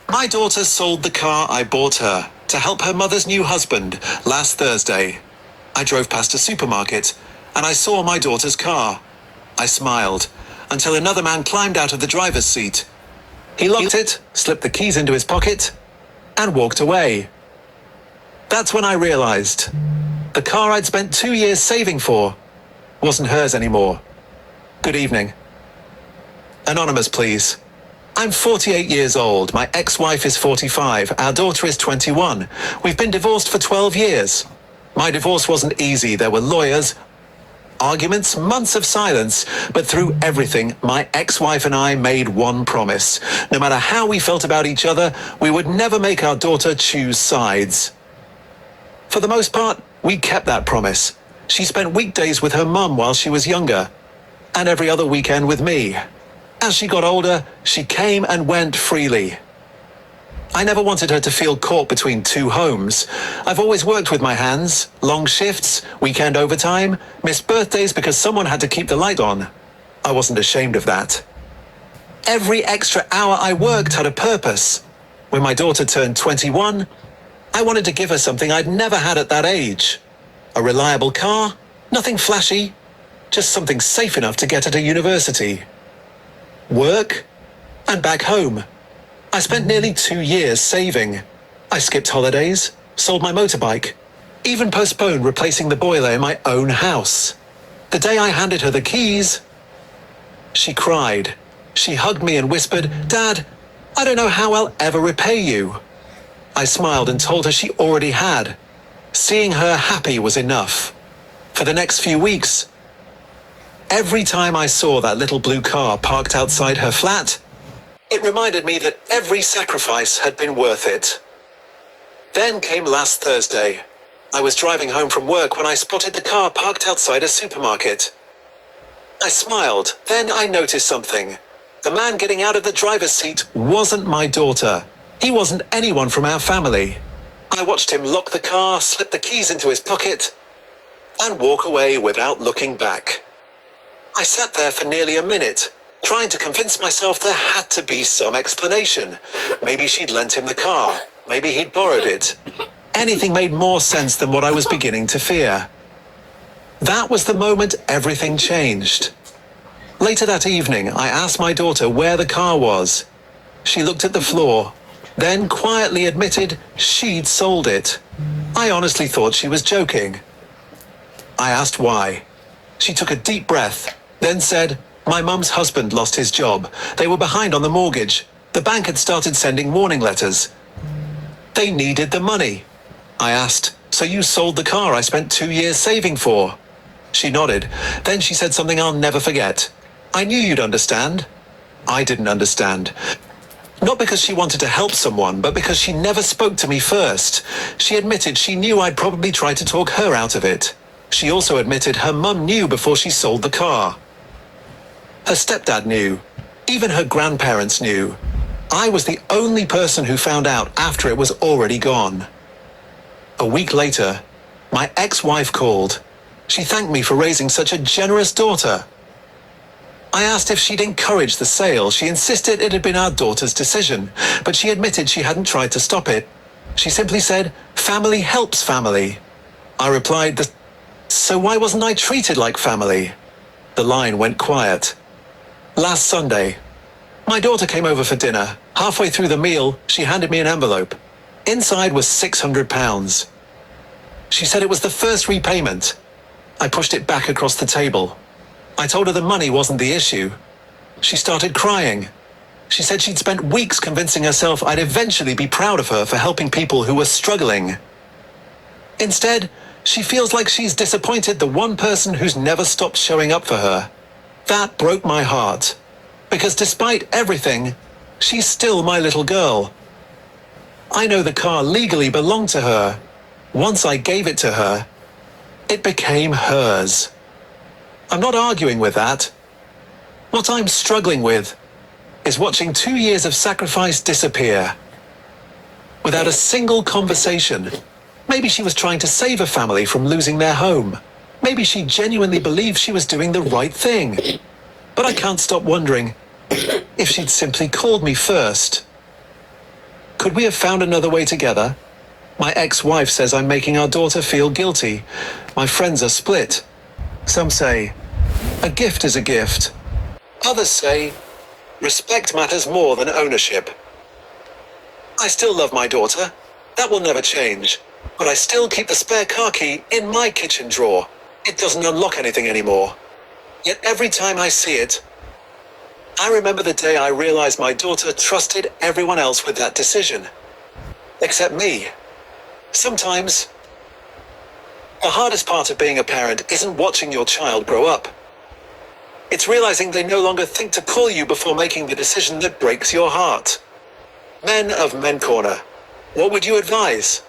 My daughter sold the car I bought her to help her mother's new husband last Thursday. I drove past a supermarket and I saw my daughter's car. I smiled until another man climbed out of the driver's seat. He locked it, slipped the keys into his pocket, and walked away. That's when I realized the car I'd spent 2 years saving for wasn't hers anymore. Good evening. Anonymous, please. I'm 48 years old. My ex-wife is 45. Our daughter is 21. We've been divorced for 12 years. My divorce wasn't easy. There were lawyers, arguments, months of silence, but through everything, my ex-wife and I made one promise. No matter how we felt about each other, we would never make our daughter choose sides. For the most part, we kept that promise. She spent weekdays with her mum while she was younger, and every other weekend with me. As she got older, she came and went freely. I never wanted her to feel caught between two homes. I've always worked with my hands, long shifts, weekend overtime, missed birthdays because someone had to keep the light on. I wasn't ashamed of that. Every extra hour I worked had a purpose. When my daughter turned 21, I wanted to give her something I'd never had at that age. A reliable car, nothing flashy, just something safe enough to get her to university. Work, and back home. I spent nearly 2 years saving. I skipped holidays, sold my motorbike, even postponed replacing the boiler in my own house. The day I handed her the keys, she cried. She hugged me and whispered, "Dad, I don't know how I'll ever repay you." I smiled and told her she already had. Seeing her happy was enough. For the next few weeks, every time I saw that little blue car parked outside her flat, it reminded me that every sacrifice had been worth it. Then came last Thursday. I was driving home from work when I spotted the car parked outside a supermarket. I smiled, then I noticed something. The man getting out of the driver's seat wasn't my daughter. He wasn't anyone from our family. I watched him lock the car, slip the keys into his pocket, and walk away without looking back. I sat there for nearly a minute, trying to convince myself there had to be some explanation. Maybe she'd lent him the car. Maybe he'd borrowed it. Anything made more sense than what I was beginning to fear. That was the moment everything changed. Later that evening, I asked my daughter where the car was. She looked at the floor, then quietly admitted she'd sold it. I honestly thought she was joking. I asked why. She took a deep breath, then said, "My mum's husband lost his job. They were behind on the mortgage. The bank had started sending warning letters. They needed the money." I asked, "So you sold the car I spent 2 years saving for?" She nodded. Then she said something I'll never forget. "I knew you'd understand." I didn't understand. Not because she wanted to help someone, but because she never spoke to me first. She admitted she knew I'd probably tried to talk her out of it. She also admitted her mum knew before she sold the car. Her stepdad knew. Even her grandparents knew. I was the only person who found out after it was already gone. A week later, my ex-wife called. She thanked me for raising such a generous daughter. I asked if she'd encouraged the sale. She insisted it had been our daughter's decision, but she admitted she hadn't tried to stop it. She simply said, "Family helps family." I replied, "So why wasn't I treated like family?" The line went quiet. Last Sunday, my daughter came over for dinner. Halfway through the meal, she handed me an envelope. Inside was £600. She said it was the first repayment. I pushed it back across the table. I told her the money wasn't the issue. She started crying. She said she'd spent weeks convincing herself I'd eventually be proud of her for helping people who were struggling. Instead, she feels like she's disappointed the one person who's never stopped showing up for her. That broke my heart. Because despite everything, she's still my little girl. I know the car legally belonged to her. Once I gave it to her, it became hers. I'm not arguing with that. What I'm struggling with is watching 2 years of sacrifice disappear. Without a single conversation. Maybe she was trying to save a family from losing their home. Maybe she genuinely believed she was doing the right thing. But I can't stop wondering if she'd simply called me first. Could we have found another way together? My ex-wife says I'm making our daughter feel guilty. My friends are split. Some say, a gift is a gift. Others say, respect matters more than ownership. I still love my daughter. That will never change. But I still keep the spare car key in my kitchen drawer. It doesn't unlock anything anymore. Yet every time I see it, I remember the day I realized my daughter trusted everyone else with that decision. Except me. Sometimes, the hardest part of being a parent isn't watching your child grow up. It's realizing they no longer think to call you before making the decision that breaks your heart. Men of Men Corner, what would you advise?